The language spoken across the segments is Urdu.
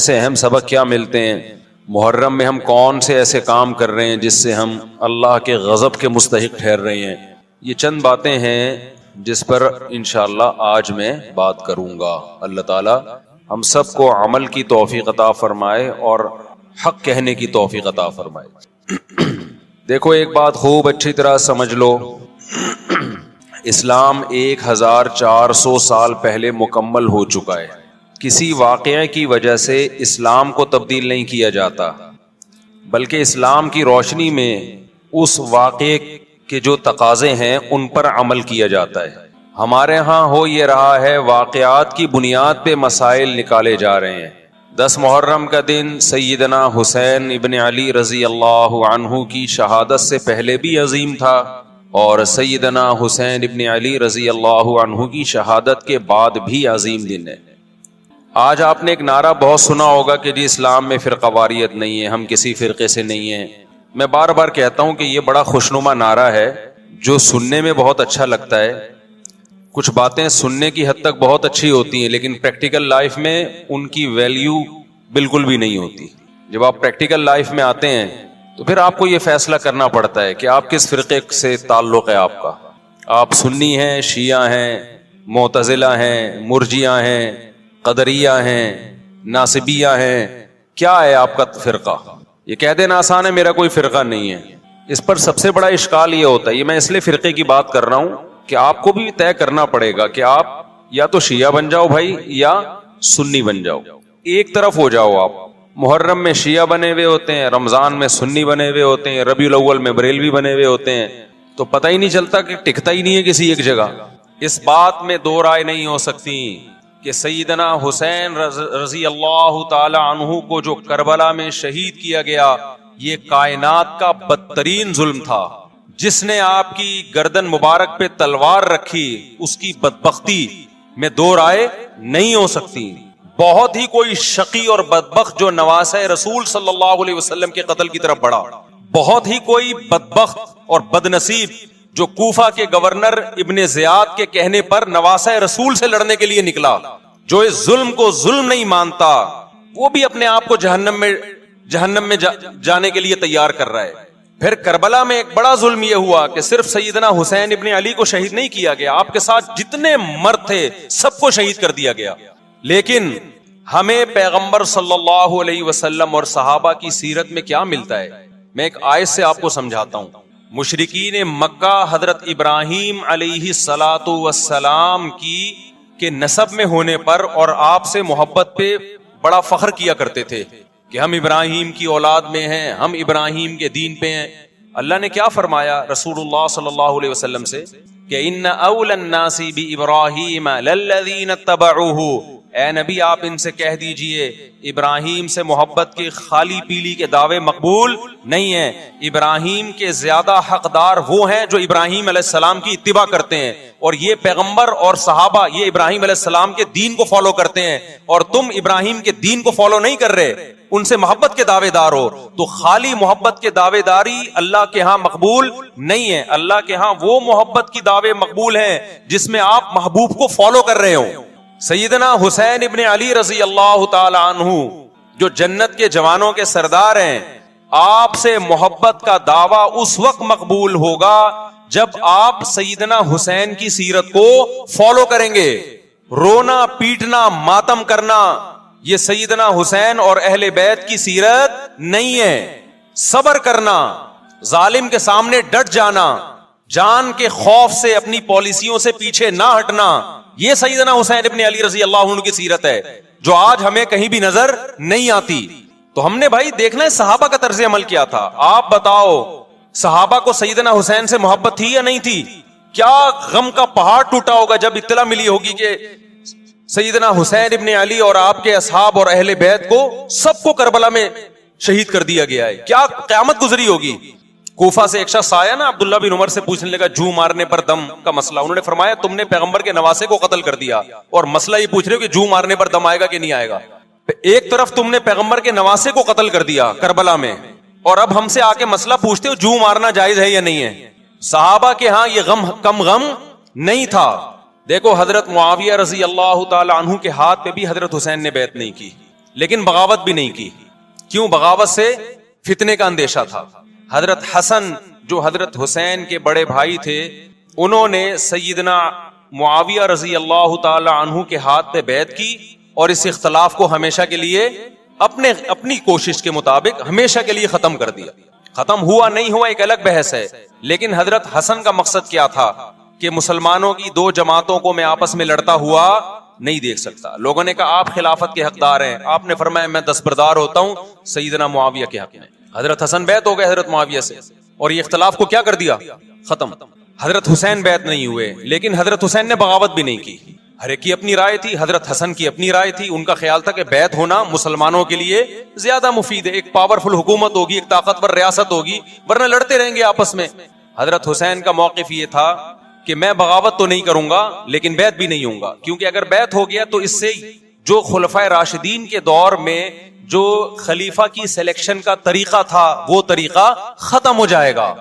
سے اہم سبق کیا ملتے ہیں؟ محرم میں ہم کون سے ایسے کام کر رہے ہیں جس سے ہم اللہ کے غضب کے مستحق ٹھہر رہے ہیں؟ یہ چند باتیں ہیں جس پر انشاءاللہ آج میں بات کروں گا۔ اللہ تعالی ہم سب کو عمل کی توفیق عطا فرمائے اور حق کہنے کی توفیق عطا فرمائے۔ دیکھو ایک بات خوب اچھی طرح سمجھ لو، اسلام 1400 سال پہلے مکمل ہو چکا ہے۔ کسی واقعے کی وجہ سے اسلام کو تبدیل نہیں کیا جاتا، بلکہ اسلام کی روشنی میں اس واقعے کے جو تقاضے ہیں ان پر عمل کیا جاتا ہے۔ ہمارے ہاں ہو یہ رہا ہے، واقعات کی بنیاد پہ مسائل نکالے جا رہے ہیں۔ 10 محرم کا دن سیدنا حسین ابن علی رضی اللہ عنہ کی شہادت سے پہلے بھی عظیم تھا، اور سیدنا حسین ابن علی رضی اللہ عنہ کی شہادت کے بعد بھی عظیم دن ہے۔ آج آپ نے ایک نعرہ بہت سنا ہوگا کہ جی اسلام میں فرقہ واریت نہیں ہے، ہم کسی فرقے سے نہیں ہیں۔ میں بار بار کہتا ہوں کہ یہ بڑا خوشنما نعرہ ہے جو سننے میں بہت اچھا لگتا ہے۔ کچھ باتیں سننے کی حد تک بہت اچھی ہوتی ہیں لیکن پریکٹیکل لائف میں ان کی ویلیو بالکل بھی نہیں ہوتی۔ جب آپ پریکٹیکل لائف میں آتے ہیں تو پھر آپ کو یہ فیصلہ کرنا پڑتا ہے کہ آپ کس فرقے سے تعلق ہے آپ کا۔ آپ سنی ہیں، شیعہ ہیں، معتزلہ ہیں، مرجیہ ہیں، قدریہ ہیں، ناصبیہ ہیں، کیا ہے آپ کا فرقہ؟ یہ کہہ دینا آسان ہے میرا کوئی فرقہ نہیں ہے۔ اس پر سب سے بڑا اشکال یہ ہوتا ہے، یہ میں اس لیے فرقے کی بات کر رہا ہوں کہ آپ کو بھی طے کرنا پڑے گا کہ آپ یا تو شیعہ بن جاؤ بھائی یا سنی بن جاؤ، ایک طرف ہو جاؤ۔ آپ محرم میں شیعہ بنے ہوئے ہوتے ہیں، رمضان میں سنی بنے ہوئے ہوتے ہیں، ربیع الاول میں بریلوی بنے ہوئے ہوتے ہیں، تو پتہ ہی نہیں چلتا کہ ٹکتا ہی نہیں ہے کسی ایک جگہ۔ اس بات میں دو رائے نہیں ہو سکتی کہ سیدنا حسین رضی اللہ تعالی عنہ کو جو کربلا میں شہید کیا گیا، یہ کائنات کا بدترین ظلم تھا۔ جس نے آپ کی گردن مبارک پہ تلوار رکھی، اس کی بدبختی میں دو رائے نہیں ہو سکتی۔ بہت ہی کوئی شقی اور بدبخت جو نواسہ رسول صلی اللہ علیہ وسلم کے قتل کی طرف بڑھا، بہت ہی کوئی بدبخت اور بدنصیب جو کوفہ کے گورنر ابن زیاد کے کہنے پر نواسہ رسول سے لڑنے کے لیے نکلا، جو اس ظلم کو ظلم نہیں مانتا، وہ بھی اپنے آپ کو جہنم میں جانے کے لیے تیار کر رہا ہے۔ پھر کربلا میں ایک بڑا ظلم یہ ہوا کہ صرف سیدنا حسین ابن علی کو شہید نہیں کیا گیا، آپ کے ساتھ جتنے مرد تھے سب کو شہید کر دیا گیا۔ لیکن ہمیں پیغمبر صلی اللہ علیہ وسلم اور صحابہ کی سیرت میں کیا ملتا ہے؟ میں ایک آیت سے آپ کو سمجھاتا ہوں۔ مشرکین مکہ حضرت ابراہیم علیہ الصلاۃ والسلام کے نسب میں ہونے پر اور آپ سے محبت پہ بڑا فخر کیا کرتے تھے کہ ہم ابراہیم کی اولاد میں ہیں، ہم ابراہیم کے دین پہ ہیں۔ اللہ نے کیا فرمایا رسول اللہ صلی اللہ علیہ وسلم سے کہ ان اول الناس بابراہیم للذین اتبعوہ، اے نبی آپ ان سے کہہ دیجئے ابراہیم سے محبت کے خالی پیلی کے دعوے مقبول نہیں ہیں۔ ابراہیم کے زیادہ حقدار وہ ہیں جو ابراہیم علیہ السلام کی اتباع کرتے ہیں، اور یہ پیغمبر اور صحابہ یہ ابراہیم علیہ السلام کے دین کو فالو کرتے ہیں، اور تم ابراہیم کے دین کو فالو نہیں کر رہے، ان سے محبت کے دعوے دار ہو۔ تو خالی محبت کے دعوے داری اللہ کے ہاں مقبول نہیں ہے۔ اللہ کے ہاں وہ محبت کی دعوے مقبول ہیں جس میں آپ محبوب کو فالو کر رہے ہوں۔ سیدنا حسین ابن علی رضی اللہ تعالی عنہ جو جنت کے جوانوں کے سردار ہیں، آپ سے محبت کا دعویٰ اس وقت مقبول ہوگا جب آپ سیدنا حسین کی سیرت کو فالو کریں گے۔ رونا پیٹنا ماتم کرنا یہ سیدنا حسین اور اہل بیت کی سیرت نہیں ہے۔ صبر کرنا، ظالم کے سامنے ڈٹ جانا، جان کے خوف سے اپنی پالیسیوں سے پیچھے نہ ہٹنا، یہ سیدنا حسین ابن علی رضی اللہ عنہ کی سیرت ہے جو آج ہمیں کہیں بھی نظر نہیں آتی۔ تو ہم نے بھائی دیکھنا ہے صحابہ کا طرز عمل کیا تھا۔ آپ بتاؤ صحابہ کو سیدنا حسین سے محبت تھی یا نہیں تھی؟ کیا غم کا پہاڑ ٹوٹا ہوگا جب اطلاع ملی ہوگی کہ سیدنا حسین ابن علی اور آپ کے اصحاب اور اہل بیت کو سب کو کربلا میں شہید کر دیا گیا ہے۔ کیا قیامت گزری ہوگی۔ کوفہ سے ایک شخص آیا نا، عبداللہ بن عمر سے پوچھنے لگا جو مارنے پر دم کا مسئلہ، انہوں نے فرمایا تم نے پیغمبر کے نواسے کو قتل کر دیا اور مسئلہ یہ پوچھ رہے ہو کہ جو مارنے پر دم آئے گا کہ نہیں آئے گا۔ ایک طرف تم نے پیغمبر کے نواسے کو قتل کر دیا کربلا میں، اور اب ہم سے آ کے مسئلہ پوچھتے ہو جو مارنا جائز ہے یا نہیں ہے۔ صحابہ کے ہاں یہ غم کم غم نہیں تھا۔ دیکھو حضرت معاویہ رضی اللہ تعالی عنہ کے ہاتھ پہ بھی حضرت حسین نے بیعت نہیں کی، لیکن بغاوت بھی نہیں کی. کیوں؟ بغاوت سے فتنے کا اندیشہ تھا. حضرت حسن جو حضرت حسین کے بڑے بھائی تھے، انہوں نے سیدنا معاویہ رضی اللہ تعالی عنہ کے ہاتھ پہ بیعت کی اور اس اختلاف کو ہمیشہ کے لیے اپنی کوشش کے مطابق ہمیشہ کے لیے ختم کر دیا. ختم ہوا نہیں ہوا ایک الگ بحث ہے، لیکن حضرت حسن کا مقصد کیا تھا کہ مسلمانوں کی دو جماعتوں کو میں آپس میں لڑتا ہوا نہیں دیکھ سکتا. لوگوں نے کہا آپ خلافت کے حقدار ہیں، آپ نے فرمایا میں دستبردار ہوتا ہوں سیدنا معاویہ کے حق میں. حضرت حسن بیعت ہو گئے حضرت معاویہ سے اور یہ اختلاف کو کیا کر دیا؟ ختم. حضرت حسین بیعت نہیں ہوئے، لیکن حضرت حسین نے بغاوت بھی نہیں کی. ہر ایک کی اپنی رائے تھی، حضرت حسن کی اپنی رائے تھی. ان کا خیال تھا کہ بیعت ہونا مسلمانوں کے لیے زیادہ مفید ہے، ایک پاورفل حکومت ہوگی، ایک طاقتور ریاست ہوگی، ورنہ لڑتے رہیں گے آپس میں. حضرت حسین کا موقف یہ تھا کہ میں بغاوت تو نہیں کروں گا لیکن بیعت بھی نہیں ہوں گا، کیونکہ اگر بیعت ہو گیا تو اس سے جو خلفائے راشدین کے دور میں جو خلیفہ کی سلیکشن کا طریقہ تھا وہ طریقہ ختم ہو جائے گا.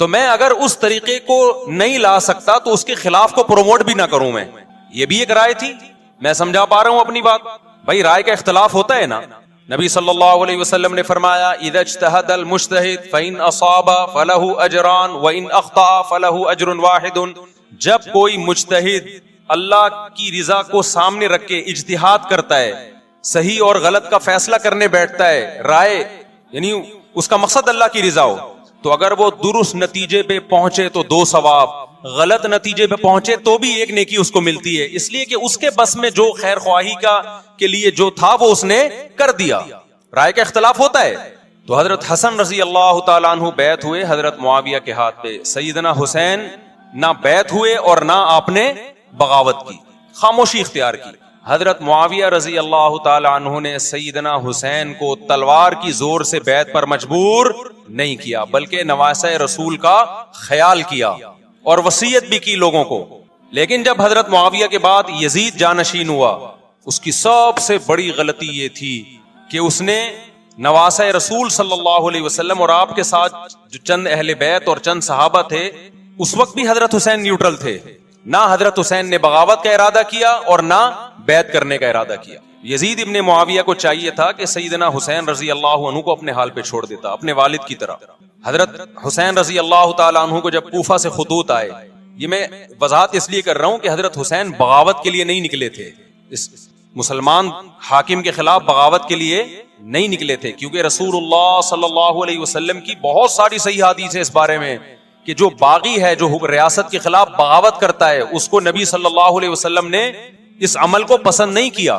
تو میں اگر اس طریقے کو نہیں لا سکتا تو اس کے خلاف کو پروموٹ بھی نہ کروں. میں یہ بھی ایک رائے تھی. میں سمجھا پا رہا ہوں اپنی بات؟ بھائی رائے کا اختلاف ہوتا ہے نا. نبی صلی اللہ علیہ وسلم نے فرمایا اذا اجتہد المجتہد فإن اصاب فلہ اجران وإن اخطأ فلہ اجر واحد. جب کوئی مجتہد اللہ کی رضا کو سامنے رکھ کے اجتہاد کرتا ہے، صحیح اور غلط کا فیصلہ کرنے بیٹھتا ہے، رائے یعنی اس کا مقصد اللہ کی رضا ہو، تو اگر وہ درست نتیجے پہ پہنچے تو 2 ثواب، غلط نتیجے پہ پہنچے تو بھی 1 نیکی اس کو ملتی ہے، اس لیے کہ اس کے بس میں جو خیر خواہی کا کے لیے جو تھا وہ اس نے کر دیا. رائے کا اختلاف ہوتا ہے. تو حضرت حسن رضی اللہ تعالیٰ عنہ بیعت ہوئے حضرت معاویہ کے ہاتھ پہ. سیدنا حسین نہ بیعت ہوئے اور نہ آپ نے بغاوت کی، خاموشی اختیار کی. حضرت معاویہ رضی اللہ تعالی عنہ نے سیدنا حسین کو تلوار کی زور سے بیعت پر مجبور نہیں کیا، بلکہ نواسہ رسول کا خیال کیا اور وصیت بھی کی لوگوں کو. لیکن جب حضرت معاویہ کے بعد یزید جانشین ہوا، اس کی سب سے بڑی غلطی یہ تھی کہ اس نے نواسہ رسول صلی اللہ علیہ وسلم اور آپ کے ساتھ جو چند اہل بیت اور چند صحابہ تھے، اس وقت بھی حضرت حسین نیوٹرل تھے. نہ حضرت حسین نے بغاوت کا ارادہ کیا اور نہ بیعت کرنے کا ارادہ کیا. یزید ابن معاویہ کو چاہیے تھا کہ سیدنا حسین رضی اللہ عنہ کو اپنے حال پہ چھوڑ دیتا، اپنے والد کی طرح. حضرت حسین رضی اللہ تعالی عنہ کو جب کوفہ سے خطوط آئے، یہ میں وضاحت اس لیے کر رہا ہوں کہ حضرت حسین بغاوت کے لیے نہیں نکلے تھے، اس مسلمان حاکم کے خلاف بغاوت کے لیے نہیں نکلے تھے، کیونکہ رسول اللہ صلی اللہ علیہ وسلم کی بہت ساری صحیح حدیث ہے اس بارے میں کہ جو باغی ہے، جو ریاست کے خلاف بغاوت کرتا ہے، اس کو نبی صلی اللہ علیہ وسلم نے اس عمل کو پسند نہیں کیا.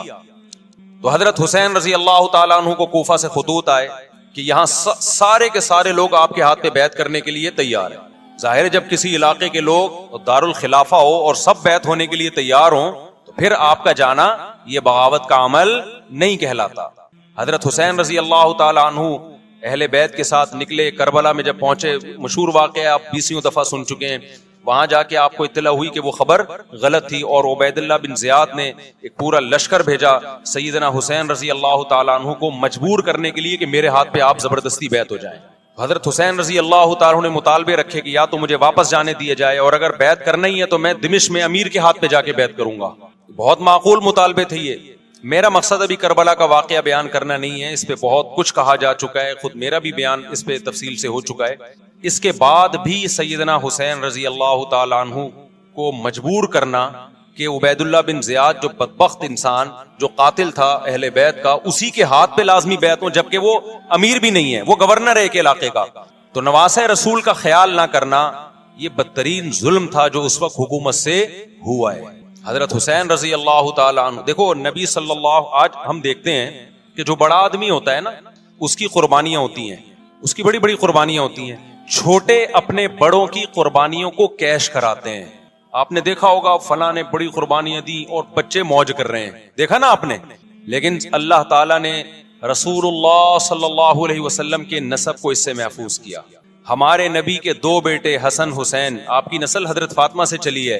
تو حضرت حسین رضی اللہ تعالیٰ عنہ کو کوفہ سے خطوط آئے کہ یہاں سارے کے سارے لوگ آپ کے ہاتھ پہ بیعت کرنے کے لیے تیار ہیں. ظاہر ہے جب کسی علاقے کے لوگ دارالخلافہ ہو اور سب بیعت ہونے کے لیے تیار ہوں تو پھر آپ کا جانا یہ بغاوت کا عمل نہیں کہلاتا. حضرت حسین رضی اللہ تعالیٰ عنہ اہل بیت کے ساتھ نکلے. کربلا میں جب پہنچے، مشہور واقعہ آپ 20 دفعہ سن چکے ہیں، وہاں جا کے آپ کو اطلاع ہوئی کہ وہ خبر غلط تھی اور عبید اللہ بن زیاد نے ایک پورا لشکر بھیجا سیدنا حسین رضی اللہ تعالیٰ عنہ کو مجبور کرنے کے لیے کہ میرے ہاتھ پہ آپ زبردستی بیعت ہو جائیں. حضرت حسین رضی اللہ تعالیٰ عنہ نے مطالبے رکھے کہ یا تو مجھے واپس جانے دیا جائے اور اگر بیعت کرنا ہی ہے تو میں دمشق میں امیر کے ہاتھ پہ جا کے بیعت کروں گا. بہت معقول مطالبے تھے یہ. میرا مقصد ابھی کربلا کا واقعہ بیان کرنا نہیں ہے، اس پہ بہت کچھ کہا جا چکا ہے، خود میرا بھی بیان اس پہ تفصیل سے ہو چکا ہے. اس کے بعد بھی سیدنا حسین رضی اللہ تعالی عنہ کو مجبور کرنا کہ عبید اللہ بن زیاد جو بدبخت انسان جو قاتل تھا اہل بیت کا، اسی کے ہاتھ پہ لازمی بیعت ہو، جبکہ وہ امیر بھی نہیں ہے، وہ گورنر ہے ایک علاقے کا. تو نواسہ رسول کا خیال نہ کرنا یہ بدترین ظلم تھا جو اس وقت حکومت سے ہوا ہے. حضرت حسین رضی اللہ تعالی عنہ، دیکھو نبی صلی اللہ، آج ہم دیکھتے ہیں کہ جو بڑا آدمی ہوتا ہے نا اس کی قربانیاں ہوتی ہیں، اس کی بڑی بڑی قربانیاں ہوتی ہیں. چھوٹے اپنے بڑوں کی قربانیوں کو کیش کراتے ہیں. آپ نے دیکھا ہوگا فلاں نے بڑی قربانیاں دی اور بچے موج کر رہے ہیں، دیکھا نا آپ نے. لیکن اللہ تعالیٰ نے رسول اللہ صلی اللہ علیہ وسلم کے نسب کو اس سے محفوظ کیا. ہمارے نبی کے 2 بیٹے حسن حسین، آپ کی نسل حضرت فاطمہ سے چلی ہے،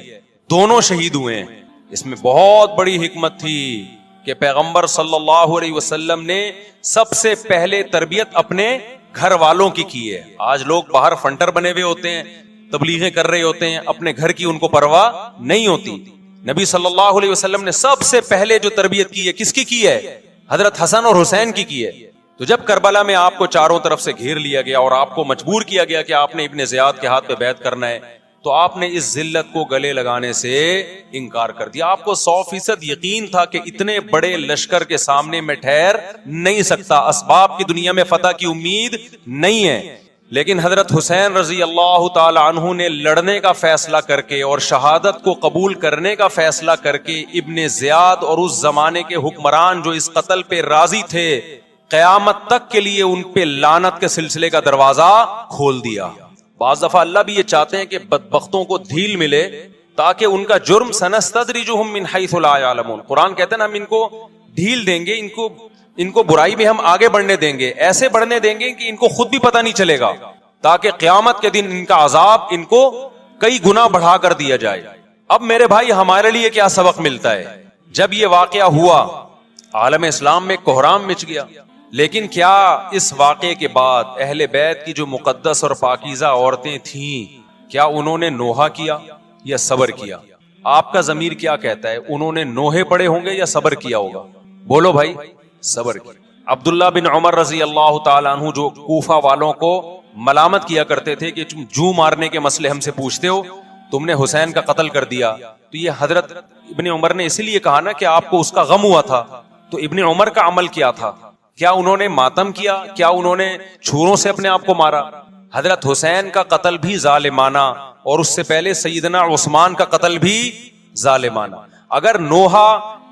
دونوں شہید ہوئے ہیں. اس میں بہت بڑی حکمت تھی کہ پیغمبر صلی اللہ علیہ وسلم نے سب سے پہلے تربیت اپنے گھر والوں کی ہے. آج لوگ باہر فنٹر بنے ہوئے ہوتے ہیں، تبلیغیں کر رہے ہوتے ہیں، اپنے گھر کی ان کو پرواہ نہیں ہوتی. نبی صلی اللہ علیہ وسلم نے سب سے پہلے جو تربیت کی ہے کس کی ہے؟ حضرت حسن اور حسین کی ہے. تو جب کربلا میں آپ کو چاروں طرف سے گھیر لیا گیا اور آپ کو مجبور کیا گیا کہ آپ نے ابن زیاد کے ہاتھ پہ بیعت کرنا ہے, تو آپ نے اس ذلت کو گلے لگانے سے انکار کر دیا. آپ کو 100% یقین تھا کہ اتنے بڑے لشکر کے سامنے میں ٹھہر نہیں سکتا, اسباب کی دنیا میں فتح کی امید نہیں ہے. لیکن حضرت حسین رضی اللہ تعالی عنہ نے لڑنے کا فیصلہ کر کے اور شہادت کو قبول کرنے کا فیصلہ کر کے ابن زیاد اور اس زمانے کے حکمران جو اس قتل پہ راضی تھے, قیامت تک کے لیے ان پہ لعنت کے سلسلے کا دروازہ کھول دیا. بعض دفعہ اللہ بھی یہ چاہتے ہیں کہ بدبختوں کو ڈھیل ملے تاکہ ان کا جرم سنستدرجہم من حیث لا یعلمون. قرآن کہتے ہیں نا, ہم ان کو ڈھیل دیں گے, ان کو برائی میں ہم آگے بڑھنے دیں گے, ایسے بڑھنے دیں گے کہ ان کو خود بھی پتہ نہیں چلے گا, تاکہ قیامت کے دن ان کا عذاب ان کو کئی گنا بڑھا کر دیا جائے. اب میرے بھائی ہمارے لیے کیا سبق ملتا ہے؟ جب یہ واقعہ ہوا عالم اسلام میں کوہرام مچ گیا, لیکن کیا اس واقعے کے بعد اہل بیت کی جو مقدس اور پاکیزہ عورتیں تھیں, کیا انہوں نے نوحہ کیا یا صبر کیا؟ آپ کا ضمیر کیا کہتا ہے, انہوں نے نوحے پڑے ہوں گے یا صبر کیا ہوگا؟ بولو بھائی, صبر کیا. عبداللہ بن عمر رضی اللہ تعالیٰ عنہ جو کوفہ والوں کو ملامت کیا کرتے تھے کہ تم جو مارنے کے مسئلے ہم سے پوچھتے ہو, تم نے حسین کا قتل کر دیا, تو یہ حضرت ابن عمر نے اسی لیے کہا نا کہ آپ کو اس کا غم ہوا تھا. تو ابن عمر کا عمل کیا تھا؟ کیا انہوں نے ماتم کیا؟ کیا انہوں نے چھروں سے اپنے آپ کو مارا؟ حضرت حسین کا قتل بھی ظالمانہ, اور اس سے پہلے سیدنا عثمان کا قتل بھی ظالمانہ. اگر نوحہ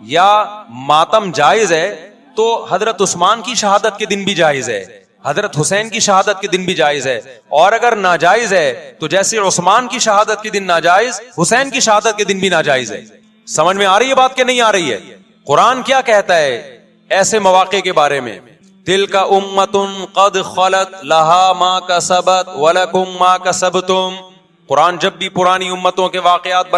یا ماتم جائز ہے تو حضرت عثمان کی شہادت کے دن بھی جائز ہے, حضرت حسین کی شہادت کے دن بھی جائز ہے. اور اگر ناجائز ہے تو جیسے عثمان کی شہادت کے دن ناجائز, حسین کی شہادت کے دن بھی ناجائز ہے. سمجھ میں آ رہی ہے بات کہ نہیں آ رہی ہے؟ قرآن کیا کہتا ہے ایسے مواقع کے بارے میں؟ تلک امۃ قد خلت لہا ما کسبت ولکم ما کسبتم. قرآن جب بھی پرانی امتوں کے واقعات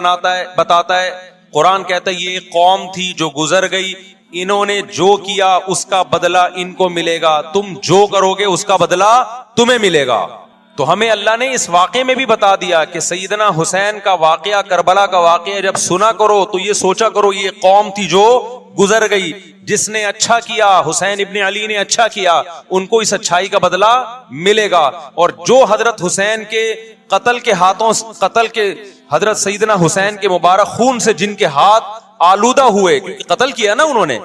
بتاتا ہے, قرآن کہتا ہے یہ ایک قوم تھی جو گزر گئی, انہوں نے جو کیا اس کا بدلہ ان کو ملے گا, تم جو کرو گے اس کا بدلہ تمہیں ملے گا. تو ہمیں اللہ نے اس واقعے میں بھی بتا دیا کہ سیدنا حسین کا واقعہ, کربلا کا واقعہ جب سنا کرو تو یہ سوچا کرو یہ قوم تھی جو گزر گئی, جس نے اچھا کیا, حسین ابن علی نے اچھا کیا, ان کو اس اچھائی کا بدلہ ملے گا. اور جو حضرت حسین کے قتل کے حضرت سیدنا حسین کے مبارک خون سے جن کے ہاتھ آلودہ ہوئے, کیونکہ قتل کیا نا انہوں نے,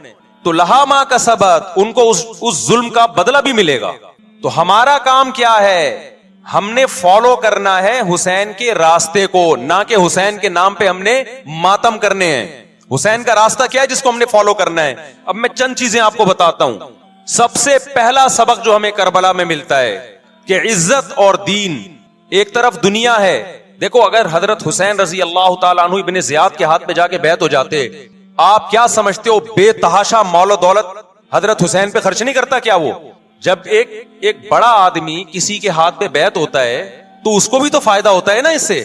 تو لہا ما کسبت, ان کو اس ظلم کا بدلہ بھی ملے گا. تو ہمارا کام کیا ہے؟ ہم نے فالو کرنا ہے حسین کے راستے کو, نہ کہ حسین کے نام پہ ہم نے ماتم کرنے ہیں. حسین کا راستہ کیا ہے جس کو ہم نے فالو کرنا ہے؟ اب میں چند چیزیں آپ کو بتاتا ہوں. سب سے پہلا سبق جو ہمیں کربلا میں ملتا ہے کہ عزت اور دین, ایک طرف دنیا ہے. دیکھو اگر حضرت حسین رضی اللہ تعالیٰ عنہ ابن زیاد کے ہاتھ پہ جا کے بیعت ہو جاتے, آپ کیا سمجھتے ہو بے تحاشا مال و دولت حضرت حسین پہ خرچ نہیں کرتا کیا وہ؟ جب ایک بڑا آدمی کسی کے ہاتھ پہ بیعت ہوتا ہے تو اس کو بھی تو فائدہ ہوتا ہے نا اس سے.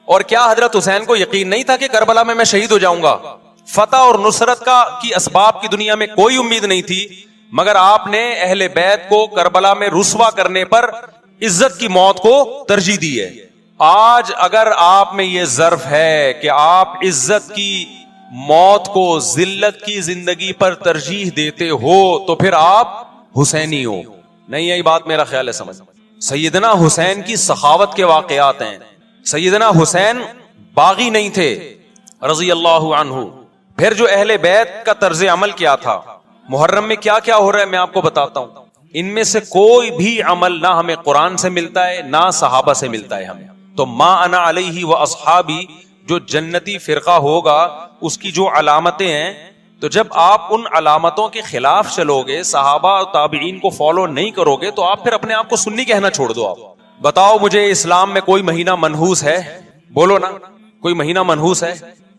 اور کیا حضرت حسین کو یقین نہیں تھا کہ کربلا میں شہید ہو جاؤں گا؟ فتح اور نصرت کی اسباب کی دنیا میں کوئی امید نہیں تھی, مگر آپ نے اہل بیت کو کربلا میں رسوا کرنے پر عزت کی موت کو ترجیح دی ہے. آج اگر آپ میں یہ ظرف ہے کہ آپ عزت کی موت کو ذلت کی زندگی پر ترجیح دیتے ہو تو پھر آپ حسینی ہو. نہیں یہی بات میرا خیال ہے سمجھ. سیدنا حسین کی سخاوت کے واقعات ہیں. سیدنا حسین باغی نہیں تھے رضی اللہ عنہ. پھر جو اہل بیت کا طرز عمل کیا تھا, محرم میں کیا کیا ہو رہا ہے میں آپ کو بتاتا ہوں. ان میں سے کوئی بھی عمل نہ ہمیں قرآن سے ملتا ہے نہ صحابہ سے ملتا ہے ہمیں. تو ما انا علیہ و اصحابی جو جنتی فرقہ ہوگا اس کی جو علامتیں ہیں, تو جب آپ ان علامتوں کے خلاف چلو گے, صحابہ اور تابعین کو فالو نہیں کرو گے, تو آپ پھر اپنے آپ کو سنی کہنا چھوڑ دو. آپ بتاؤ مجھے اسلام میں کوئی مہینہ منحوس ہے؟ بولو نا, کوئی مہینہ منحوس ہے؟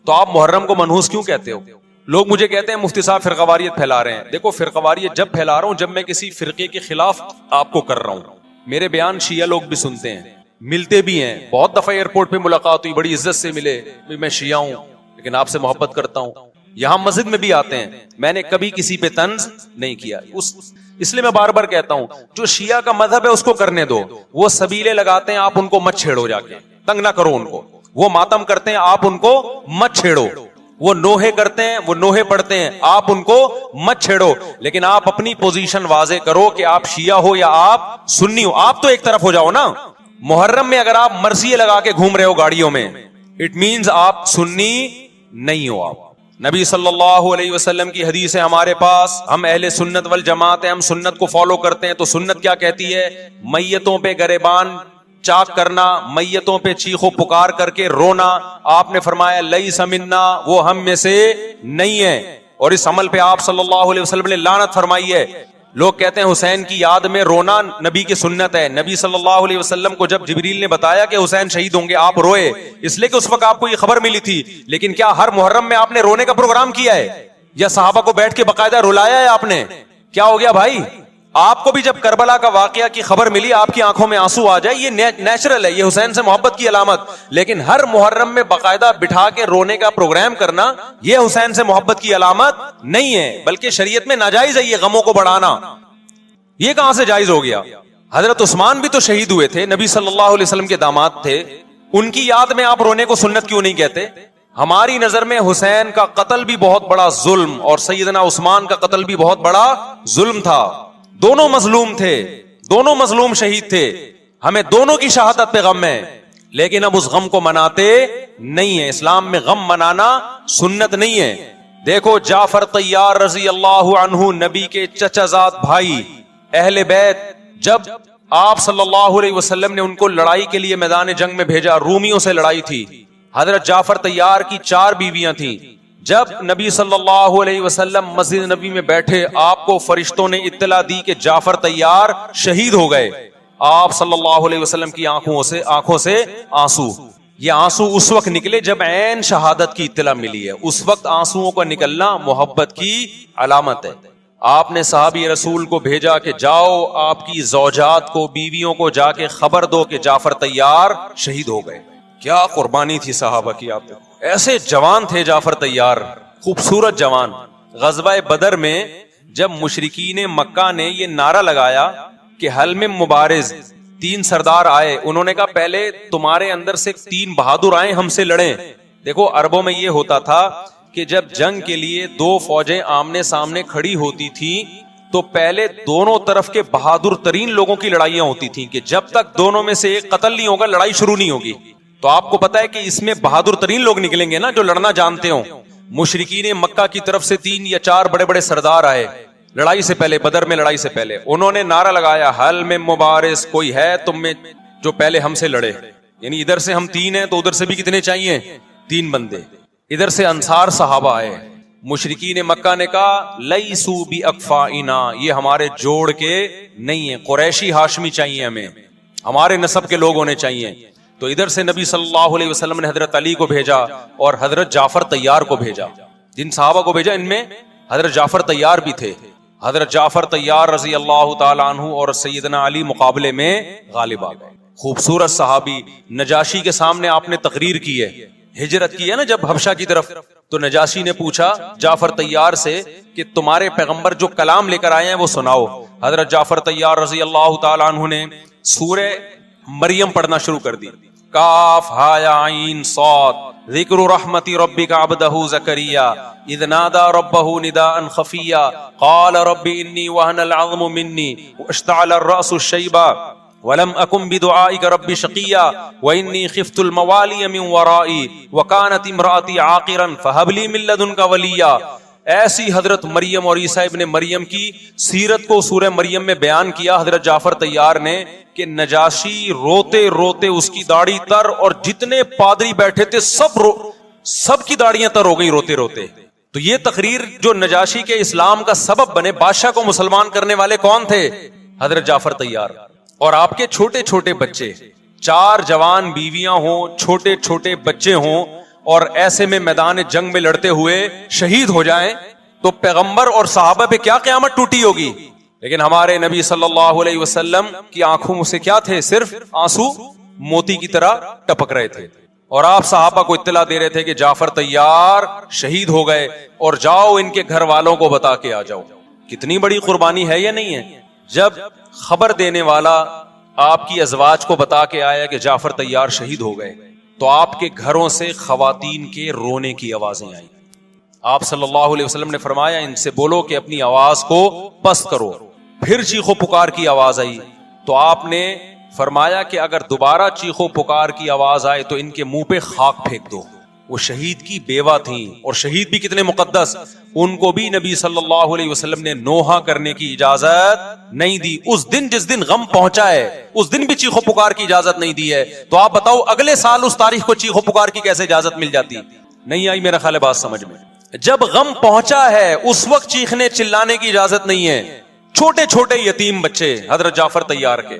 تو آپ محرم کو منحوس کیوں کہتے ہو؟ لوگ مجھے کہتے ہیں مفتی صاحب فرقواریت پھیلا رہے ہیں. دیکھو فرقواریت جب پھیلا رہا ہوں جب میں کسی فرقے کے خلاف آپ کو کر رہا ہوں. میرے بیان شیعہ لوگ بھی سنتے ہیں, ملتے بھی ہیں. بہت دفعہ ایئرپورٹ پہ ملاقات ہوئی, بڑی عزت سے ملے, میں شیعہ ہوں لیکن آپ سے محبت کرتا ہوں. یہاں مسجد میں بھی آتے ہیں, میں نے کبھی کسی پہ طنز نہیں کیا. اس لیے میں بار بار کہتا ہوں جو شیعہ کا مذہب ہے اس کو کرنے دو. وہ سبیلے لگاتے ہیں, آپ ان کو مت چھیڑو, جا کے تنگ نہ کرو ان کو. وہ ماتم کرتے ہیں, آپ ان کو مت چھیڑو. وہ نوحے کرتے ہیں, وہ نوحے پڑھتے ہیں, آپ ان کو مت چھیڑو, لیکن آپ اپنی پوزیشن واضح کرو کہ آپ شیعہ ہو یا آپ سنی ہو. آپ تو ایک طرف ہو جاؤ نا. محرم میں اگر آپ مرثیے لگا کے گھوم رہے ہو گاڑیوں میں, اٹ مینز آپ سنی نہیں ہو. آپ نبی صلی اللہ علیہ وسلم کی حدیث ہے ہمارے پاس, ہم اہل سنت والجماعت ہیں, ہم سنت کو فالو کرتے ہیں. تو سنت کیا کہتی ہے؟ میتوں پہ گریبان چاک کرنا, میتوں پہ چیخ و پکار کر کے رونا. آپ نے فرمایا لیس منا, وہ ہم میں سے نہیں ہے. اور اس عمل پہ آپ صلی اللہ علیہ وسلم نے لعنت فرمائی ہے. لوگ کہتے ہیں حسین کی یاد میں رونا نبی کی سنت ہے. نبی صلی اللہ علیہ وسلم کو جب جبریل نے بتایا کہ حسین شہید ہوں گے, آپ روئے, اس لیے کہ اس وقت آپ کو یہ خبر ملی تھی. لیکن کیا ہر محرم میں آپ نے رونے کا پروگرام کیا ہے, یا صحابہ کو بیٹھ کے باقاعدہ رلایا ہے آپ نے؟ کیا ہو گیا بھائی؟ آپ کو بھی جب کربلا کا واقعہ کی خبر ملی آپ کی آنکھوں میں آنسو آ جائے, یہ نیچرل ہے, یہ حسین سے محبت کی علامت. لیکن ہر محرم میں باقاعدہ بٹھا کے رونے کا پروگرام کرنا, یہ حسین سے محبت کی علامت نہیں ہے, بلکہ شریعت میں ناجائز ہے یہ غموں کو بڑھانا. یہ کہاں سے جائز ہو گیا؟ حضرت عثمان بھی تو شہید ہوئے تھے, نبی صلی اللہ علیہ وسلم کے داماد تھے, ان کی یاد میں آپ رونے کو سنت کیوں نہیں کہتے؟ ہماری نظر میں حسین کا قتل بھی بہت بڑا ظلم, اور سیدنا عثمان کا قتل بھی بہت بڑا ظلم تھا. دونوں مظلوم تھے, دونوں مظلوم شہید تھے, ہمیں دونوں کی شہادت پہ غم ہے, لیکن اب اس غم کو مناتے نہیں ہیں. اسلام میں غم منانا سنت نہیں ہے. دیکھو جعفر طیار رضی اللہ عنہ, نبی کے چچا زاد بھائی, اہل بیت, جب آپ صلی اللہ علیہ وسلم نے ان کو لڑائی کے لیے میدان جنگ میں بھیجا, رومیوں سے لڑائی تھی, حضرت جعفر طیار کی 4 بیویاں تھیں. جب نبی صلی اللہ علیہ وسلم مسجد نبی میں بیٹھے, آپ کو فرشتوں نے اطلاع دی کہ جعفر طیار شہید ہو گئے. آپ صلی اللہ علیہ وسلم کی آنکھوں سے آنسو, یہ آنسو اس وقت نکلے جب عین شہادت کی اطلاع ملی ہے. اس وقت آنسوؤں کا نکلنا محبت کی علامت ہے. آپ نے صحابی رسول کو بھیجا کہ جاؤ آپ کی زوجات کو, بیویوں کو جا کے خبر دو کہ جعفر طیار شہید ہو گئے. کیا قربانی تھی صحابہ کی. آپ ایسے جوان تھے جعفر طیار, خوبصورت جوان. غزوہ بدر میں جب مشرکین مکہ نے یہ نعرہ لگایا کہ حل میں مبارز, 3 سردار آئے, انہوں نے کہا پہلے تمہارے اندر سے 3 بہادر آئیں ہم سے لڑیں. دیکھو عربوں میں یہ ہوتا تھا کہ جب جنگ کے لیے 2 فوجیں آمنے سامنے کھڑی ہوتی تھیں تو پہلے دونوں طرف کے بہادر ترین لوگوں کی لڑائیاں ہوتی تھیں کہ جب تک دونوں میں سے ایک قتل نہیں ہوگا لڑائی شروع نہیں ہوگی. تو آپ کو پتا ہے کہ اس میں بہادر ترین لوگ نکلیں گے نا, جو لڑنا جانتے ہوں. مشرکین مکہ کی طرف سے 3 یا 4 بڑے بڑے سردار آئے لڑائی سے پہلے, بدر میں لڑائی سے پہلے. انہوں نے نعرہ لگایا حل میں مبارز, کوئی ہے تم میں جو پہلے ہم سے لڑے. یعنی ادھر سے ہم 3 ہیں تو ادھر سے بھی کتنے چاہیے؟ 3 بندے. ادھر سے انصار صحابہ آئے. مشرکین مکہ نے کہا لیسو بی اکفائنا, یہ ہمارے جوڑ کے نہیں ہیں, قریشی ہاشمی چاہیے ہمیں, ہمارے نسب کے لوگ ہونے چاہیے. تو ادھر سے نبی صلی اللہ علیہ وسلم نے حضرت علی کو بھیجا اور حضرت جعفر طیار کو بھیجا. جن صحابہ کو بھیجا ان میں حضرت جعفر طیار بھی تھے. حضرت جعفر طیار رضی اللہ تعالی عنہ اور سیدنا علی مقابلے میں غالب آ گئے. خوبصورت صحابی. نجاشی کے سامنے آپ نے تقریر کی ہے, ہجرت کی ہے نا جب حبشہ کی طرف, تو نجاشی نے پوچھا جعفر طیار سے کہ تمہارے پیغمبر جو کلام لے کر آئے ہیں وہ سناؤ. حضرت جعفر طیار رضی اللہ تعالی عنہ نے سورہ مریم پڑھنا شروع کر دی. کاف ہا یا عین صاد, ذکر رحمت ربک عبدہ زکریا اذ نادى ربه نداء خفیا قال رب انی وهن العظم منی واشتعل الرأس شیبا ولم اکن بدعائک رب شقیا وانی خفت الموالی من ورائي وكانت امرأتی عاقرا فهب لی من لدنک ولیا. ایسی حضرت مریم اور عیسیٰ ابن مریم کی سیرت کو سورہ مریم میں بیان کیا حضرت جعفر طیار نے کہ نجاشی روتے روتے اس کی داڑھی تر, اور جتنے پادری بیٹھے تھے سب کی داڑیاں تر ہو گئی روتے روتے. تو یہ تقریر جو نجاشی کے اسلام کا سبب بنے, بادشاہ کو مسلمان کرنے والے کون تھے؟ حضرت جعفر طیار. اور آپ کے چھوٹے چھوٹے بچے, 4 جوان بیویاں ہوں, چھوٹے چھوٹے بچے ہوں, اور ایسے میں میدان جنگ میں لڑتے ہوئے شہید ہو جائیں تو پیغمبر اور صحابہ پہ کیا قیامت ٹوٹی ہوگی. لیکن ہمارے نبی صلی اللہ علیہ وسلم کی آنکھوں سے کیا تھے؟ صرف آنسو موتی کی طرح ٹپک رہے تھے. اور آپ صحابہ کو اطلاع دے رہے تھے کہ جعفر طیار شہید ہو گئے اور جاؤ ان کے گھر والوں کو بتا کے آ جاؤ. کتنی بڑی قربانی ہے یا نہیں ہے؟ جب خبر دینے والا آپ کی ازواج کو بتا کے آیا کہ جعفر طیار شہید ہو گئے تو آپ کے گھروں سے خواتین کے رونے کی آوازیں آئیں. آپ صلی اللہ علیہ وسلم نے فرمایا ان سے بولو کہ اپنی آواز کو پست کرو. پھر چیخو پکار کی آواز آئی تو آپ نے فرمایا کہ اگر دوبارہ چیخو پکار کی آواز آئے تو ان کے منہ پہ خاک پھینک دو. وہ شہید کی بیوہ تھیں اور شہید بھی کتنے مقدس, ان کو بھی نبی صلی اللہ علیہ وسلم نے نوحہ کرنے کی اجازت نہیں دی. اس دن جس دن غم پہنچا ہے اس دن بھی چیخو پکار کی اجازت نہیں دی ہے. تو آپ بتاؤ اگلے سال اس تاریخ کو چیخو پکار کی کیسے اجازت مل جاتی؟ نہیں آئی میرا خیال ہے بات سمجھ میں. جب غم پہنچا ہے اس وقت چیخنے چلانے کی اجازت نہیں ہے. چھوٹے چھوٹے یتیم بچے حضرت جعفر طیار کے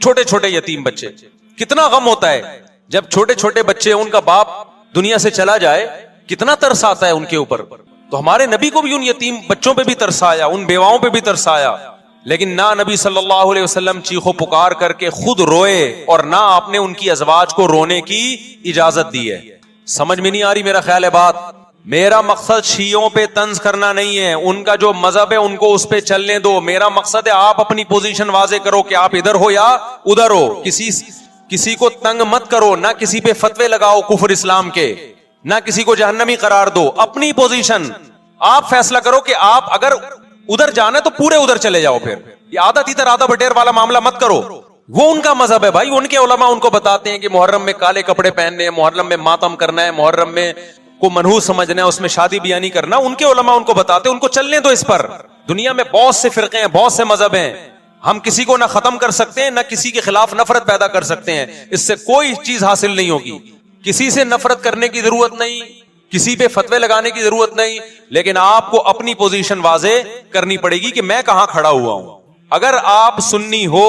چھوٹے چھوٹے یتیم بچے, کتنا غم ہوتا ہے جب چھوٹے چھوٹے بچے ان کا باپ دنیا سے چلا جائے, کتنا ترس آتا ہے ان کے اوپر. تو ہمارے نبی کو بھی ان یتیم بچوں پہ بھی ترس آیا, ان بیواؤں پہ بھی ترس آیا, لیکن نہ نبی صلی اللہ علیہ وسلم چیخو پکار کر کے خود روئے اور نہ آپ نے ان کی ازواج کو رونے کی اجازت دی ہے. سمجھ میں نہیں آ رہی میرا خیال ہے بات. میرا مقصد شیعوں پہ طنز کرنا نہیں ہے, ان کا جو مذہب ہے ان کو اس پہ چلنے دو. میرا مقصد ہے آپ اپنی پوزیشن واضح کرو کہ آپ ادھر ہو یا ادھر ہو. کسی کو تنگ مت کرو, نہ کسی پہ فتوے لگاؤ کفر اسلام کے, نہ کسی کو جہنمی قرار دو. اپنی پوزیشن آپ فیصلہ کرو کہ آپ اگر ادھر جانا ہے تو پورے ادھر چلے جاؤ. پھر یہ آدھا تیتر آدھا بٹیر والا معاملہ مت کرو. وہ ان کا مذہب ہے بھائی, ان کے علماء ان کو بتاتے ہیں کہ محرم میں کالے کپڑے پہننے ہیں, محرم میں ماتم کرنا ہے, محرم میں کو منحوس سمجھنا ہے, اس میں شادی بیاہ نہیں کرنا. ان کے علماء ان کو بتاتے ہیں, ان کو چلنے دو اس پر. دنیا میں بہت سے فرقے ہیں, بہت سے مذہب ہیں, ہم کسی کو نہ ختم کر سکتے ہیں نہ کسی کے خلاف نفرت پیدا کر سکتے ہیں. اس سے کوئی چیز حاصل نہیں ہوگی. کسی سے نفرت کرنے کی ضرورت نہیں, کسی پہ فتوے لگانے کی ضرورت نہیں, لیکن آپ کو اپنی پوزیشن واضح کرنی پڑے گی کہ میں کہاں کھڑا ہوا ہوں. اگر آپ سنی ہو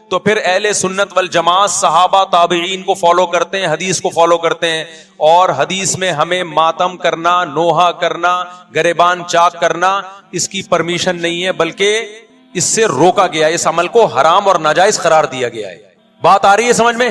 تو پھر اہل سنت والجماعت صحابہ تابعین کو فالو کرتے ہیں, حدیث کو فالو کرتے ہیں, اور حدیث میں ہمیں ماتم کرنا, نوحہ کرنا, گریبان چاک کرنا اس کی پرمیشن نہیں ہے, بلکہ اس سے روکا گیا ہے, اس عمل کو حرام اور ناجائز قرار دیا گیا ہے. بات آ رہی ہے سمجھ میں؟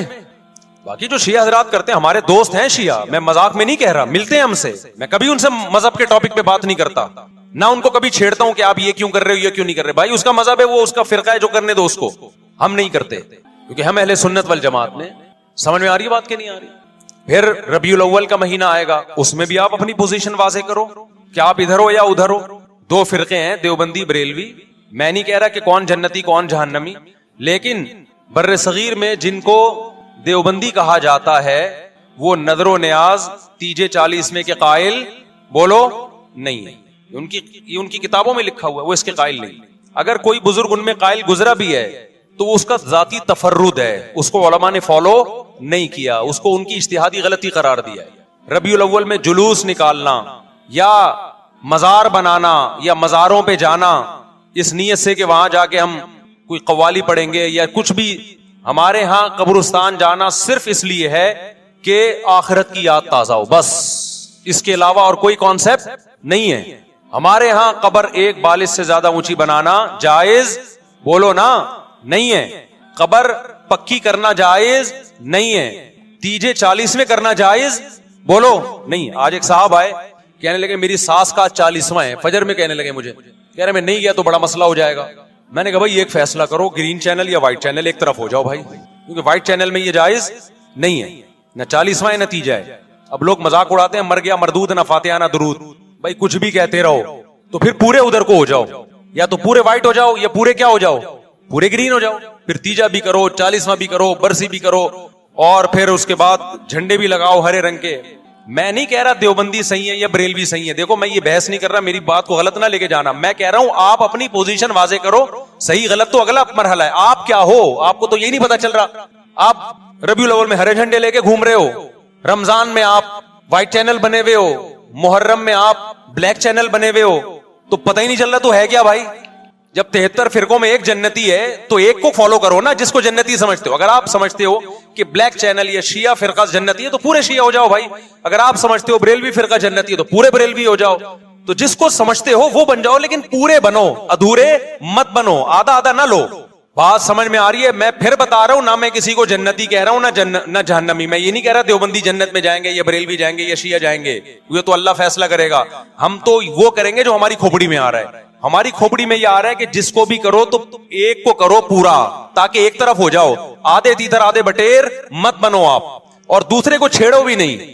باقی جو شیعہ حضرات کرتے ہیں, ہمارے دوست ہیں شیعہ, میں مذاق میں نہیں کہہ رہا, ملتے ہیں ہم سے, میں کبھی ان سے مذہب کے ٹاپک پہ بات نہیں کرتا, نہ ان کو کبھی چھیڑتا ہوں کہ آپ یہ کیوں کر رہے ہو, یہ کیوں نہیں کر رہے. بھائی اس کا مذہب ہے, وہ اس کا فرقہ ہے, جو کرنے دو اس کو. ہم نہیں کرتے کیونکہ ہم اہل سنت والجماعت میں. سمجھ میں آ رہی ہے بات کہ نہیں آ رہی؟ پھر ربیع الاول کا مہینہ آئے گا, اس میں بھی آپ اپنی پوزیشن واضح کرو کہ آپ ادھر ہو یا ادھر ہو. دو فرقے ہیں, دیوبندی بریلوی. میں نہیں کہہ رہا کہ کون جنتی کون جہنمی, لیکن بر صغیر میں جن کو دیوبندی کہا جاتا ہے وہ نظر و نیاز تیجے 40 کے قائل بولو نہیں ہے. ان کی کتابوں میں لکھا ہوا ہے, وہ اس کے قائل نہیں. اگر کوئی بزرگ ان میں قائل گزرا بھی ہے تو اس کا ذاتی تفرد ہے, اس کو علماء نے فالو نہیں کیا, اس کو ان کی اجتہادی غلطی قرار دیا ہے. ربیع الاول میں جلوس نکالنا یا مزار بنانا یا مزاروں پہ جانا اس نیت سے کہ وہاں جا کے ہم کوئی قوالی پڑھیں گے یا کچھ بھی, ہمارے ہاں قبرستان جانا صرف اس لیے ہے کہ آخرت کی یاد تازہ ہو, بس. اس کے علاوہ اور کوئی کانسیپٹ نہیں ہے. ہمارے ہاں قبر ایک بالش سے زیادہ اونچی بنانا جائز بولو نا نہیں ہے. قبر پکی کرنا جائز نہیں ہے. تیجے 40 میں کرنا جائز بولو نہیں. آج ایک صاحب آئے, کہنے لگے میری ساس کا 40واں ہے, فجر میں کہنے لگے مجھے, کہہ رہے میں نہیں گیا تو بڑا مسئلہ ہو جائے گا. میں نے کہا بھائی ایک فیصلہ کرو, گرین چینل یا وائٹ چینل, ایک طرف ہو جاؤ بھائی, کیونکہ وائٹ چینل میں یہ جائز نہیں ہے, نہ 40واں ہے نہ تیجا ہے. اب لوگ مذاق اڑاتے ہیں مر گیا مردود نہ فاتحہ نہ درود. بھائی کچھ بھی کہتے رہو تو پھر پورے ادھر کو ہو جاؤ, یا تو پورے وائٹ ہو جاؤ یا پورے کیا ہو جاؤ, پورے گرین ہو جاؤ. پھر تیجا بھی کرو, 40واں بھی کرو, برسی بھی کرو, اور پھر اس کے بعد جھنڈے بھی لگاؤ ہرے رنگ کے. میں نہیں کہہ رہا دیوبندی صحیح ہے یا بریلوی صحیح ہے, دیکھو میں یہ بحث نہیں کر رہا, میری بات کو غلط نہ لے کے جانا. میں کہہ رہا ہوں آپ اپنی پوزیشن واضح کرو, صحیح غلط تو اگلا مرحلہ ہے. آپ کیا ہو, آپ کو تو یہی نہیں پتا چل رہا. آپ ربیع الاول میں ہرے جھنڈے لے کے گھوم رہے ہو, رمضان میں آپ وائٹ چینل بنے ہوئے ہو, محرم میں آپ بلیک چینل بنے ہوئے ہو, تو پتہ ہی نہیں چل رہا تو ہے کیا بھائی. جب 73 فرقوں میں ایک جنتی ہے تو ایک کو فالو کرو نا, جس کو جنتی سمجھتے ہو. اگر آپ سمجھتے ہو کہ بلیک چینل یا شیعہ فرقہ جنتی ہے تو پورے شیعہ ہو جاؤ بھائی. اگر آپ سمجھتے ہو بریلوی فرقہ جنتی ہے تو پورے بریلوی ہو جاؤ. تو جس کو سمجھتے ہو وہ بن جاؤ, لیکن پورے بنو, ادھورے مت بنو, آدھا آدھا نہ لو. بات سمجھ میں آ رہی ہے؟ میں پھر بتا رہا ہوں, نہ میں کسی کو جنتی کہہ رہا ہوں نہ جہنمی. میں یہ نہیں کہہ رہا دیوبندی جنت میں جائیں گے یا بریلوی جائیں گے یا شیعہ جائیں گے, یہ تو اللہ فیصلہ کرے گا. ہم تو وہ کریں گے جو ہماری کھوپڑی میں آ رہا ہے. ہماری کھوپڑی میں یہ آ رہا ہے کہ جس کو بھی کرو تو ایک کو کرو پورا, تاکہ ایک طرف ہو جاؤ. آدھے تیتر آدھے بٹیر مت بنو آپ, اور دوسرے کو چھیڑو بھی نہیں.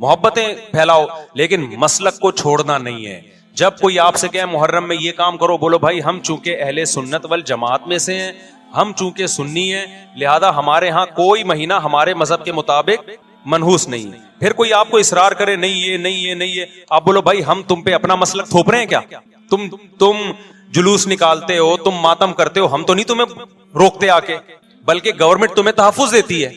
محبتیں پھیلاؤ، لیکن مسلک کو چھوڑنا نہیں ہے. جب کوئی آپ سے کہے محرم میں یہ کام کرو، بولو بھائی ہم چونکہ اہل سنت والجماعت میں سے ہیں، ہم چونکہ سنی ہیں، لہذا ہمارے ہاں کوئی مہینہ ہمارے مذہب کے مطابق منحوس نہیں. پھر کوئی آپ کو اصرار کرے نہیں یہ نہیں یہ نہیں یہ، آپ بولو بھائی ہم تم پہ اپنا مسلک تھوپ رہے ہیں کیا؟ تم جلوس نکالتے ہو، تم ماتم کرتے ہو، ہم تو نہیں تمہیں روکتے آ کے، بلکہ گورنمنٹ تمہیں تحفظ دیتی ہے،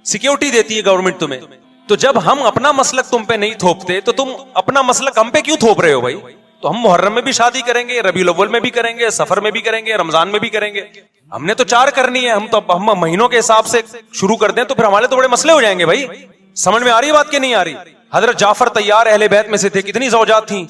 سیکیورٹی دیتی ہے گورنمنٹ تمہیں. تو جب ہم اپنا مسلک تم پہ نہیں تھوپتے تو تم اپنا مسلک ہم پہ کیوں تھوپ رہے ہو بھائی؟ تو ہم محرم میں بھی شادی کریں گے، ربیع الاول میں بھی کریں گے، سفر میں بھی کریں گے، رمضان میں بھی کریں گے. ہم نے تو 4 کرنی ہے. ہم مہینوں کے حساب سے شروع کر دیں تو پھر ہمارے تو بڑے مسئلے ہو جائیں گے بھائی. سمجھ میں آ رہی بات کہ نہیں آ رہی؟ حضرت جعفر طیار اہل بیت میں سے تھے، کتنی زوجات تھیں؟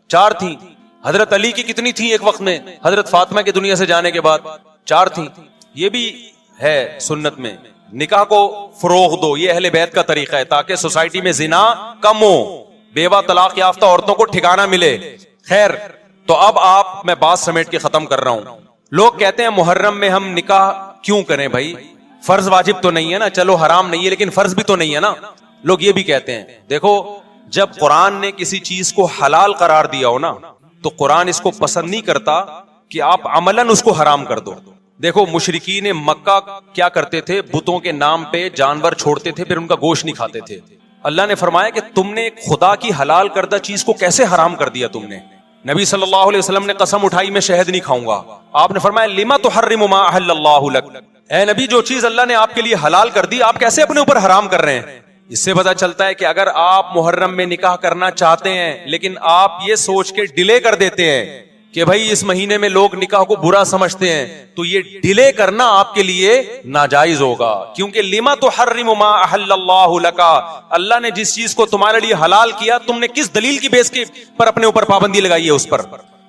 4 تھیں. حضرت علی کی کتنی تھیں ایک وقت میں؟ حضرت فاطمہ کے دنیا سے جانے کے بعد 4 تھیں. یہ بھی ہے سنت میں، نکاح کو فروغ دو، یہ اہل بیت کا طریقہ ہے تاکہ سوسائٹی میں زنا کم ہو، بیوہ طلاق یافتہ عورتوں کو ٹھکانہ ملے. خیر، تو اب میں بات سمیٹ کے ختم کر رہا ہوں. لوگ کہتے ہیں محرم میں ہم نکاح کیوں کریں بھائی؟ فرض واجب تو نہیں ہے نا، چلو حرام نہیں ہے لیکن فرض بھی تو نہیں ہے نا. لوگ یہ بھی کہتے ہیں. دیکھو، جب قرآن نے کسی چیز کو حلال قرار دیا ہو نا تو قرآن اس کو پسند نہیں کرتا کہ آپ عملاً اس کو حرام کر دو. دیکھو مشرکین مکہ کیا کرتے تھے؟ بتوں کے نام پہ جانور چھوڑتے تھے، پھر ان کا گوشت نہیں کھاتے تھے. اللہ نے فرمایا کہ تم نے خدا کی حلال کردہ چیز کو کیسے حرام کر دیا تم نے؟ نبی صلی اللہ علیہ وسلم نے قسم اٹھائی میں شہد نہیں کھاؤں گا. آپ نے فرمایا لما تحرم ما احل اللہ لک، اے نبی جو چیز اللہ نے آپ کے لیے حلال کر دی آپ کیسے اپنے اوپر حرام کر رہے ہیں؟ اس سے پتہ چلتا ہے کہ اگر آپ محرم میں نکاح کرنا چاہتے ہیں لیکن آپ یہ سوچ کے ڈیلے کر دیتے ہیں کہ بھائی اس مہینے میں لوگ نکاح کو برا سمجھتے ہیں، تو یہ ڈیلے کرنا آپ کے لیے ناجائز ہوگا. کیونکہ لما تحرم ما احل اللہ لک، اللہ نے جس چیز کو تمہارے لیے حلال کیا تم نے کس دلیل کی بیس کے پر اپنے اوپر پابندی لگائی ہے اس پر؟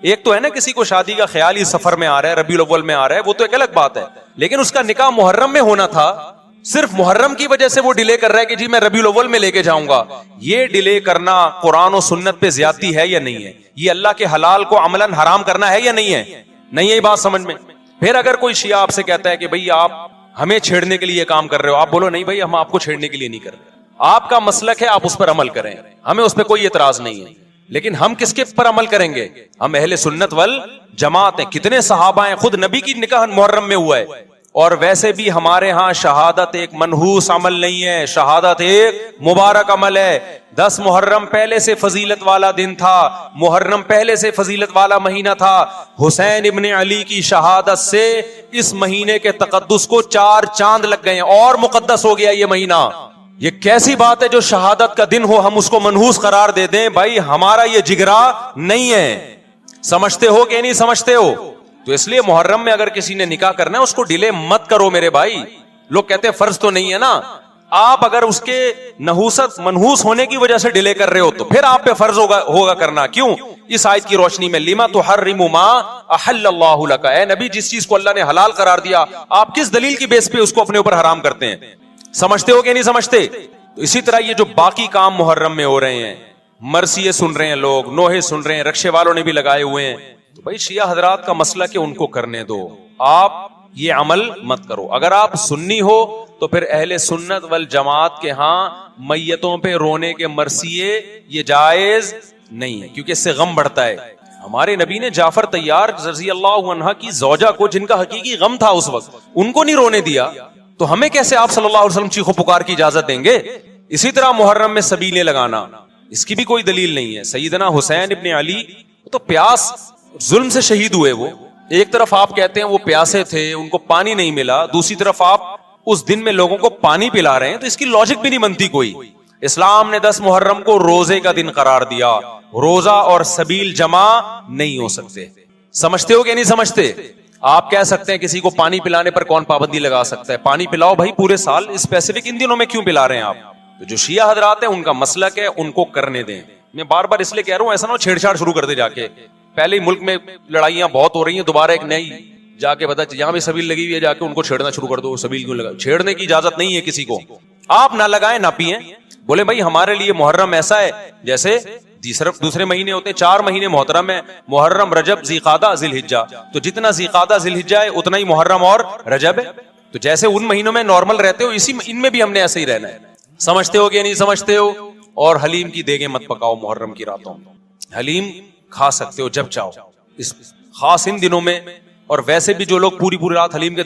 ایک تو ہے نا کسی کو شادی کا خیال ہی سفر میں آ رہا ہے، ربیع الاول میں آ رہا ہے، وہ تو ایک الگ بات ہے، لیکن اس کا نکاح محرم میں ہونا تھا، صرف محرم کی وجہ سے وہ ڈیلے کر رہا ہے کہ جی میں ربیع الاول میں لے کے جاؤں گا. یہ ڈیلے کرنا قرآن و سنت پہ زیادتی ہے یا نہیں ہے؟ یہ اللہ کے حلال کو عملاً حرام کرنا ہے یا نہیں ہے؟ نہیں ہے یہ بات سمجھ میں. پھر اگر کوئی شیعہ آپ سے کہتا ہے کہ بھئی آپ ہمیں چھیڑنے کے لیے یہ کام کر رہے ہو، آپ بولو نہیں بھائی ہم آپ کو چھیڑنے کے لیے نہیں کر رہے، آپ کا مسلک ہے آپ اس پر عمل کریں، ہمیں اس پہ کوئی اعتراض نہیں ہے. لیکن ہم کس کے پر عمل کریں گے؟ ہم اہل سنت والجماعت ہیں. کتنے صحابہ ہیں، خود نبی کی نکاح محرم میں ہوا ہے. اور ویسے بھی ہمارے ہاں شہادت ایک منحوس عمل نہیں ہے، شہادت ایک مبارک عمل ہے. 10 محرم پہلے سے فضیلت والا دن تھا، محرم پہلے سے فضیلت والا مہینہ تھا. حسین ابن علی کی شہادت سے اس مہینے کے تقدس کو 4 چاند لگ گئے اور مقدس ہو گیا یہ مہینہ. یہ کیسی بات ہے جو شہادت کا دن ہو ہم اس کو منحوس قرار دے دیں؟ بھائی ہمارا یہ جگرا نہیں ہے. سمجھتے ہو کہ نہیں سمجھتے ہو؟ تو اس لیے محرم میں اگر کسی نے نکاح کرنا ہے اس کو ڈیلے مت کرو میرے بھائی. لوگ کہتے ہیں فرض تو نہیں ہے نا، آپ اگر اس کے نحوست منحوس ہونے کی وجہ سے ڈیلے کر رہے ہو تو پھر آپ پہ فرض ہوگا کرنا. کیوں؟ اس آیت کی روشنی میں لما تحرم ما احل اللہ لک، اے نبی جس چیز کو اللہ نے حلال قرار دیا آپ کس دلیل کی بیس پہ اس کو اپنے اوپر حرام کرتے ہیں؟ سمجھتے ہو کہ نہیں سمجھتے؟ تو اسی طرح یہ جو باقی کام محرم میں ہو رہے ہیں، مرثیے سن رہے ہیں لوگ، نوحے سن رہے ہیں، رکشے والوں نے بھی لگائے ہوئے ہیں، تو بھائی شیعہ حضرات کا مسئلہ کہ ان کو کرنے دو، آپ یہ عمل مت کرو. اگر آپ سنی ہو تو پھر اہل سنت والجماعت کے ہاں میتوں پہ رونے کے مرثیے یہ جائز نہیں ہے، کیونکہ اس سے غم بڑھتا ہے. ہمارے نبی نے جعفر طیار رضی اللہ عنہ کی زوجہ کو، جن کا حقیقی غم تھا اس وقت، ان کو نہیں رونے دیا، تو ہمیں کیسے آپ صلی اللہ علیہ وسلم چیخو پکار کی اجازت دیں گے؟ اسی طرح محرم میں سبیلیں لگانا، اس کی بھی کوئی دلیل نہیں ہے. سیدنا حسین ابن علی تو پیاس ظلم سے شہید ہوئے. وہ ایک طرف آپ کہتے ہیں وہ پیاسے تھے ان کو پانی نہیں ملا، دوسری طرف آپ اس دن میں لوگوں کو پانی پلا رہے ہیں، تو اس کی لاجک بھی نہیں بنتی کوئی. اسلام نے 10 محرم کو روزے کا دن قرار دیا، روزہ اور سبیل جمع نہیں ہو سکتے. سمجھتے ہو کہ نہیں سمجھتے؟ آپ کہہ سکتے ہیں کسی کو پانی پلانے پر کون پابندی لگا سکتا ہے؟ پانی پلاؤ بھائی پورے سال، اسپیسیفک ان دنوں میں کیوں پلا رہے ہیں آپ؟ تو جو شیعہ حضرات ہیں ان کا مسلک ہے، ان کو کرنے دیں. میں بار بار اس لیے کہہ رہا ہوں ایسا نہ ہو چھیڑ چھاڑ شروع کر دے جا کے. پہلے ہی ملک میں لڑائیاں بہت ہو رہی ہیں، دوبارہ ایک نئی جا کے بتا یہاں بھی سبیل لگی ہوئی ہے، جا کے ان کو چھیڑنا شروع کر دو. سبیل کیوں لگا؟ چھیڑنے کی اجازت نہیں ہے کسی کو. آپ نہ لگائیں نہ پیئیں، بولے بھائی ہمارے لیے محرم ایسا ہے جیسے دوسرے مہینے ہوتے ہیں. 4 مہینے محترم ہے، محرم، رجب، ذی قعدہ، ذی الحجہ. تو جتنا ذی قعدہ ذی الحجہ ہے اتنا ہی محرم اور رجب ہے. تو جیسے ان مہینوں میں نارمل رہتے ہو ان میں بھی ہم نے ایسے ہی رہنا ہے. سمجھتے ہو کہ نہیں سمجھتے ہو؟ اور حلیم کی دیگیں مت پکاؤ محرم کی راتوں میں. حلیم کھا سکتے ہو جب چاہو اس خاص ان دنوں میں, اور ویسے بھی جو لوگ پوری رات حلیم کے